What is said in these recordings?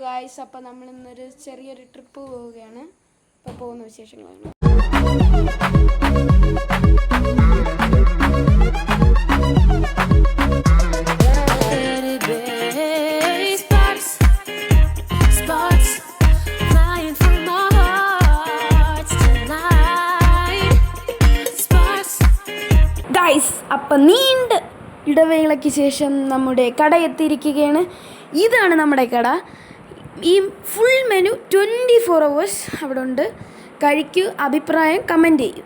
Guys, അപ്പോൾ നമ്മൾ ഇന്നൊരു ചെറിയൊരു ട്രിപ്പ് പോവുകയാണ്. അപ്പോൾ പോകുന്ന വിശേഷങ്ങളാണ്. ഗായ്സ്, അപ്പം നീണ്ട ഇടവേളയ്ക്ക് ശേഷം നമ്മുടെ കട എത്തിയിരിക്കുകയാണ്. ഇതാണ് നമ്മുടെ കട. ഈ ഫുൾ മെനു 24 hours അവിടെ ഉണ്ട്. കഴിക്കൂ, അഭിപ്രായം കമൻറ്റ് ചെയ്യൂ.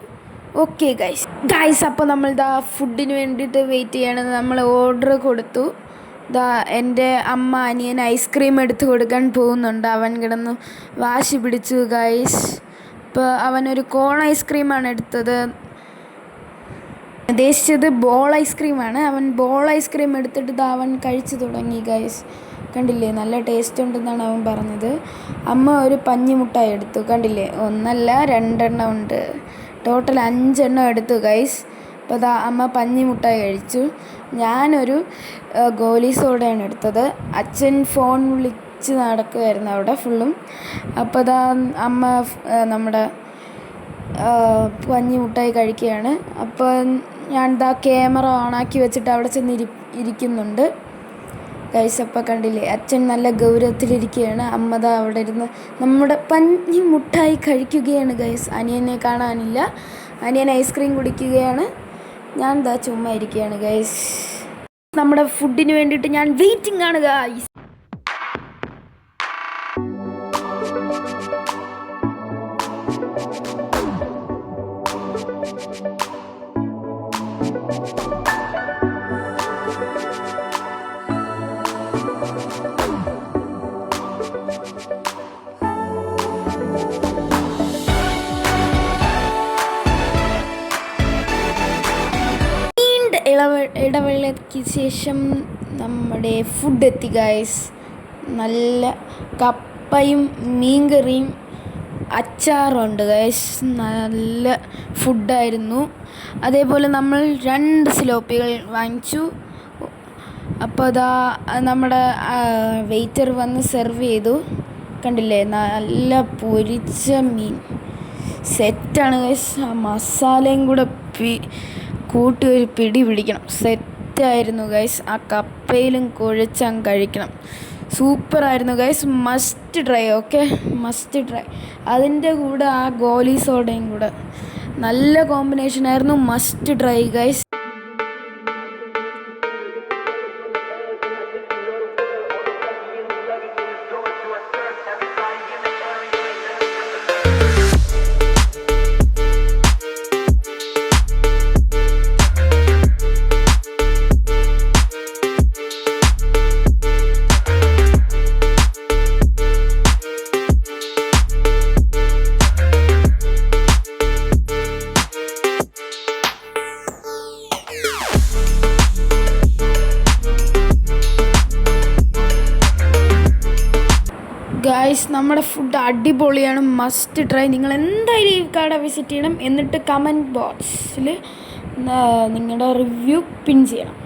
ഓക്കെ ഗായ്സ്, അപ്പോൾ നമ്മൾ ഫുഡിന് വേണ്ടിയിട്ട് വെയിറ്റ് ചെയ്യണം. നമ്മൾ ഓർഡർ കൊടുത്തു. എൻ്റെ അമ്മ അനിയൻ ഐസ്ക്രീം എടുത്ത് കൊടുക്കാൻ പോകുന്നുണ്ട്. അവൻ കിടന്ന് വാശി പിടിച്ചു ഗായ്സ്. ഇപ്പോൾ അവനൊരു കോൺ ഐസ്ക്രീമാണ് എടുത്തത്. ഉദ്ദേശിച്ചത് ബോൾ ഐസ്ക്രീമാണ്. അവൻ ബോൾ ഐസ്ക്രീം എടുത്തിട്ട് അവൻ കഴിച്ചു തുടങ്ങി ഗൈസ്. കണ്ടില്ലേ, നല്ല ടേസ്റ്റ് ഉണ്ടെന്നാണ് അവൻ പറഞ്ഞത്. അമ്മ ഒരു പഞ്ഞിമുട്ടായി എടുത്തു. കണ്ടില്ലേ, ഒന്നല്ല 2 എണ്ണം ഉണ്ട്. ടോട്ടൽ 5 എണ്ണം എടുത്തു ഗൈസ്. അപ്പോൾ അമ്മ പഞ്ഞിമുട്ടായി കഴിച്ചു. ഞാനൊരു ഗോലി സോഡയാണ് എടുത്തത്. അച്ഛൻ ഫോൺ വിളിച്ച് നടക്കുമായിരുന്നു അവിടെ ഫുള്ളും. അപ്പോൾ അമ്മ നമ്മുടെ പഞ്ഞിമുട്ടായി കഴിക്കുകയാണ്. അപ്പോൾ ഞാൻ ക്യാമറ ഓണാക്കി വെച്ചിട്ട് അവിടെ ചെന്ന് ഇരിക്കുന്നുണ്ട് ഗൈസ്. അപ്പോൾ കണ്ടില്ലേ, അച്ഛൻ നല്ല ഗൗരവത്തിലിരിക്കുകയാണ്. അമ്മ അവിടെ ഇരുന്ന് നമ്മുടെ പഞ്ഞിമുട്ടായി കഴിക്കുകയാണ് ഗൈസ്. അനിയനെ കാണാനില്ല. അനിയൻ ഐസ്ക്രീം കുടിക്കുകയാണ്. ഞാൻ ചുമ്മാ ഇരിക്കുകയാണ് ഗൈസ്. നമ്മുടെ ഫുഡിന് വേണ്ടിയിട്ട് ഞാൻ വെയിറ്റിംഗ് ആണ് ഗൈസ്. ഇടവേളയ്ക്ക് ശേഷം നമ്മുടെ ഫുഡ് എത്തി ഗൈസ്. നല്ല കപ്പയും മീൻകറിയും അച്ചാറുണ്ട് ഗൈസ്. നല്ല ഫുഡായിരുന്നു. അതേപോലെ നമ്മൾ 2 സിലോപ്പികൾ വാങ്ങിച്ചു. അപ്പോൾ നമ്മുടെ വെയിറ്റർ വന്ന് സെർവ് ചെയ്തു. കണ്ടില്ലേ, നല്ല പൊരിച്ച മീൻ സെറ്റാണ് ഗൈസ്. ആ മസാലയും കൂടെ കൂട്ടി ഒരു പിടി പിടിക്കണം. സെറ്റായിരുന്നു ഗൈസ്. ആ കപ്പയിലും കുഴച്ചങ്ങ് കഴിക്കണം. സൂപ്പറായിരുന്നു guys. Must try. Okay, must try. അതിൻ്റെ കൂടെ ആ ഗോലി സോഡയും കൂടെ നല്ല കോമ്പിനേഷനായിരുന്നു. Must try guys. ഗൈസ്, നമ്മുടെ ഫുഡ് അടിപൊളിയാണ്. മസ്റ്റ് ട്രൈ. നിങ്ങൾ എന്തായാലും ഈ കട വിസിറ്റ് ചെയ്യണം. എന്നിട്ട് കമൻറ്റ് ബോക്സിൽ നിങ്ങളുടെ റിവ്യൂ പിൻ ചെയ്യണം.